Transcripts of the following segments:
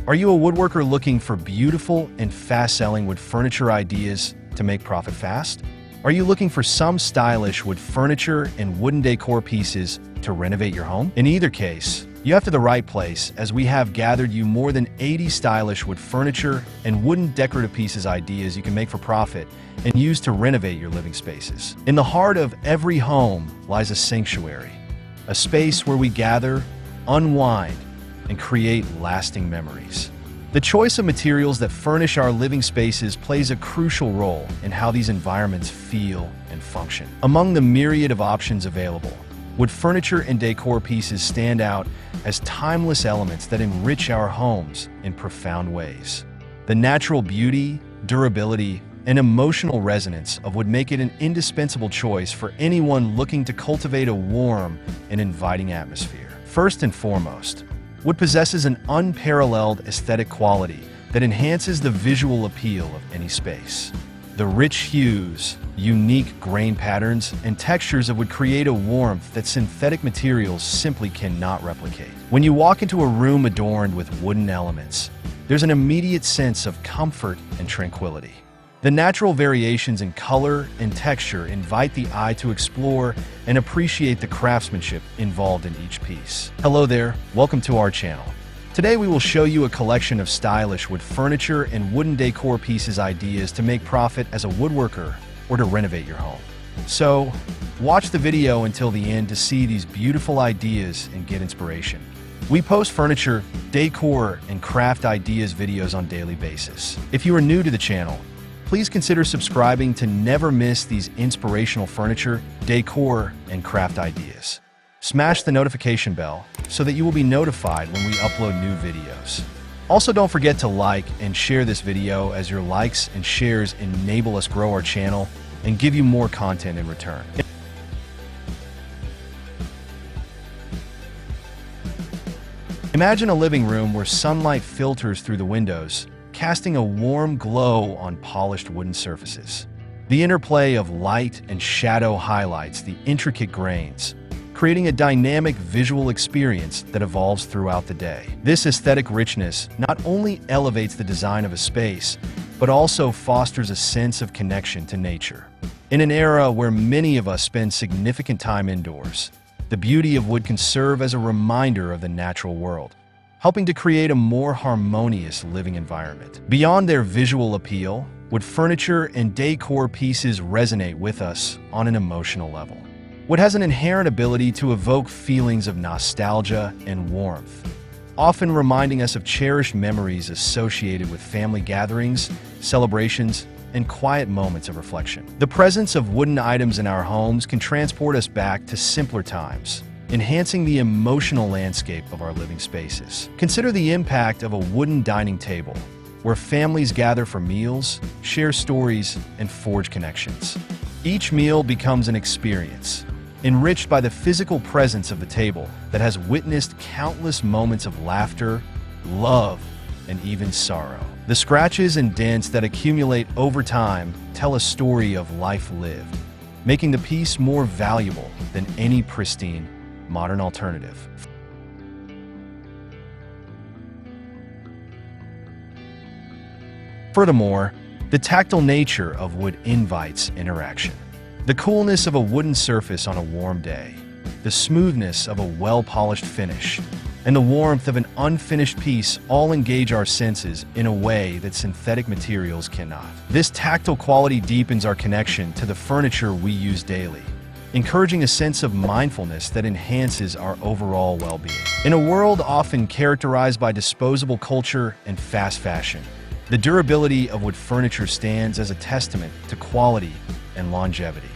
Are you a woodworker looking for beautiful and fast-selling wood furniture ideas to make profit fast? Are you looking for some stylish wood furniture and wooden decor pieces to renovate your home? In either case, you have to the right place, as we have gathered you more than 80 stylish wood furniture and wooden decorative pieces ideas you can make for profit and use to renovate your living spaces. In the heart of every home lies a sanctuary, a space where we gather, unwind, and create lasting memories. The choice of materials that furnish our living spaces plays a crucial role in how these environments feel and function. Among the myriad of options available, wood furniture and decor pieces stand out as timeless elements that enrich our homes in profound ways. The natural beauty, durability, and emotional resonance of wood make it an indispensable choice for anyone looking to cultivate a warm and inviting atmosphere. First and foremost, wood possesses an unparalleled aesthetic quality that enhances the visual appeal of any space. The rich hues, unique grain patterns, and textures of wood create a warmth that synthetic materials simply cannot replicate. When you walk into a room adorned with wooden elements, there's an immediate sense of comfort and tranquility. The natural variations in color and texture invite the eye to explore and appreciate the craftsmanship involved in each piece. Hello there, welcome to our channel. Today we will show you a collection of stylish wood furniture and wooden decor pieces ideas to make profit as a woodworker or to renovate your home. So, watch the video until the end to see these beautiful ideas and get inspiration. We post furniture, decor, and craft ideas videos on a daily basis. If you are new to the channel, please consider subscribing to never miss these inspirational furniture, decor, and craft ideas. Smash the notification bell so that you will be notified when we upload new videos. Also, don't forget to like and share this video, as your likes and shares enable us grow our channel and give you more content in return. Imagine a living room where sunlight filters through the windows, casting a warm glow on polished wooden surfaces. The interplay of light and shadow highlights the intricate grains, creating a dynamic visual experience that evolves throughout the day. This aesthetic richness not only elevates the design of a space, but also fosters a sense of connection to nature. In an era where many of us spend significant time indoors, the beauty of wood can serve as a reminder of the natural world, helping to create a more harmonious living environment. Beyond their visual appeal, wood furniture and decor pieces resonate with us on an emotional level. Wood has an inherent ability to evoke feelings of nostalgia and warmth, often reminding us of cherished memories associated with family gatherings, celebrations, and quiet moments of reflection. The presence of wooden items in our homes can transport us back to simpler times, enhancing the emotional landscape of our living spaces. Consider the impact of a wooden dining table, where families gather for meals, share stories, and forge connections. Each meal becomes an experience, enriched by the physical presence of the table that has witnessed countless moments of laughter, love, and even sorrow. The scratches and dents that accumulate over time tell a story of life lived, making the piece more valuable than any pristine modern alternative. Furthermore, the tactile nature of wood invites interaction. The coolness of a wooden surface on a warm day, the smoothness of a well-polished finish, and the warmth of an unfinished piece all engage our senses in a way that synthetic materials cannot. This tactile quality deepens our connection to the furniture we use daily, encouraging a sense of mindfulness that enhances our overall well-being. In a world often characterized by disposable culture and fast fashion, the durability of wood furniture stands as a testament to quality and longevity.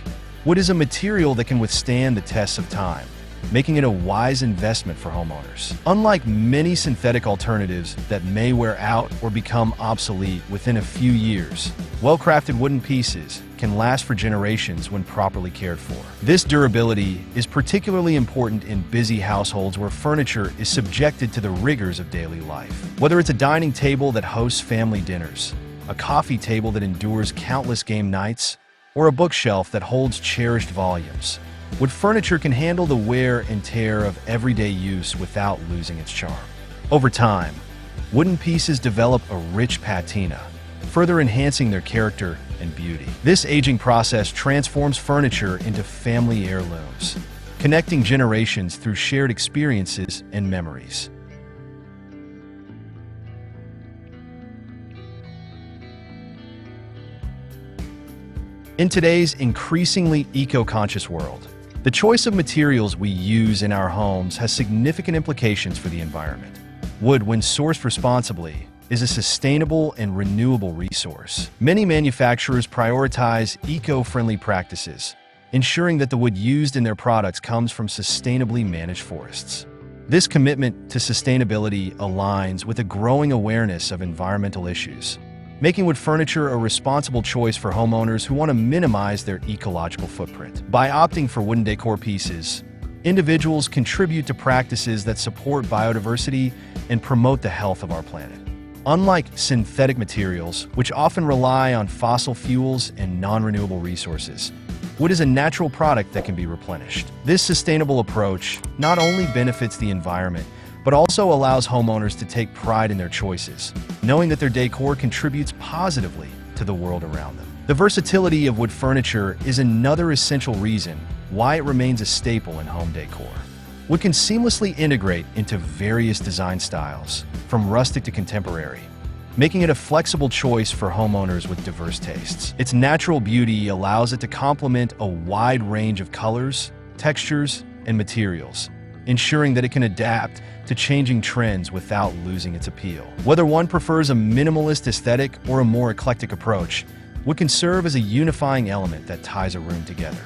Wood is a material that can withstand the tests of time, making it a wise investment for homeowners. Unlike many synthetic alternatives that may wear out or become obsolete within a few years, well-crafted wooden pieces can last for generations when properly cared for. This durability is particularly important in busy households where furniture is subjected to the rigors of daily life. Whether it's a dining table that hosts family dinners, a coffee table that endures countless game nights, or a bookshelf that holds cherished volumes, wood furniture can handle the wear and tear of everyday use without losing its charm. Over time, Wooden pieces develop a rich patina, further enhancing their character and beauty. This aging process transforms furniture into family heirlooms, connecting generations through shared experiences and memories. In today's increasingly eco-conscious world, the choice of materials we use in our homes has significant implications for the environment. Wood, when sourced responsibly, is a sustainable and renewable resource. Many manufacturers prioritize eco-friendly practices, ensuring that the wood used in their products comes from sustainably managed forests. This commitment to sustainability aligns with a growing awareness of environmental issues, making wood furniture a responsible choice for homeowners who want to minimize their ecological footprint. By opting for wooden decor pieces, individuals contribute to practices that support biodiversity and promote the health of our planet. Unlike synthetic materials, which often rely on fossil fuels and non-renewable resources, wood is a natural product that can be replenished. This sustainable approach not only benefits the environment, but also allows homeowners to take pride in their choices, knowing that their decor contributes positively to the world around them. The versatility of wood furniture is another essential reason why it remains a staple in home decor. Wood can seamlessly integrate into various design styles, from rustic to contemporary, making it a flexible choice for homeowners with diverse tastes. Its natural beauty allows it to complement a wide range of colors, textures, and materials, ensuring that it can adapt to changing trends without losing its appeal. Whether one prefers a minimalist aesthetic or a more eclectic approach, wood can serve as a unifying element that ties a room together.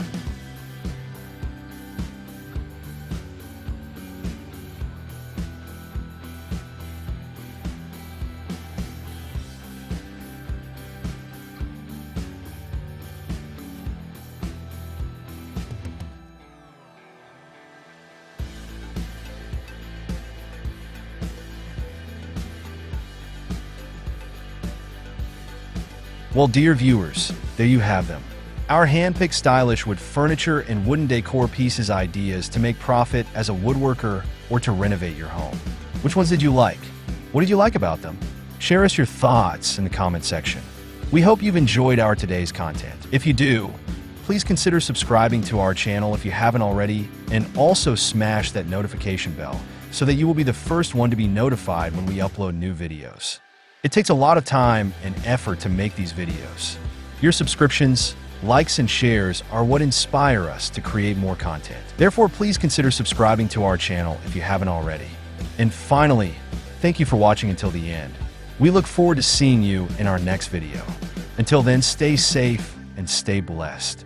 Well, dear viewers, there you have them. Our hand-picked stylish wood furniture and wooden decor pieces ideas to make profit as a woodworker or to renovate your home. Which ones did you like? What did you like about them? Share us your thoughts in the comment section. We hope you've enjoyed our today's content. If you do, please consider subscribing to our channel if you haven't already, and also smash that notification bell so that you will be the first one to be notified when we upload new videos. It takes a lot of time and effort to make these videos. Your subscriptions, likes, and shares are what inspire us to create more content. Therefore, please consider subscribing to our channel if you haven't already. And finally, thank you for watching until the end. We look forward to seeing you in our next video. Until then, stay safe and stay blessed.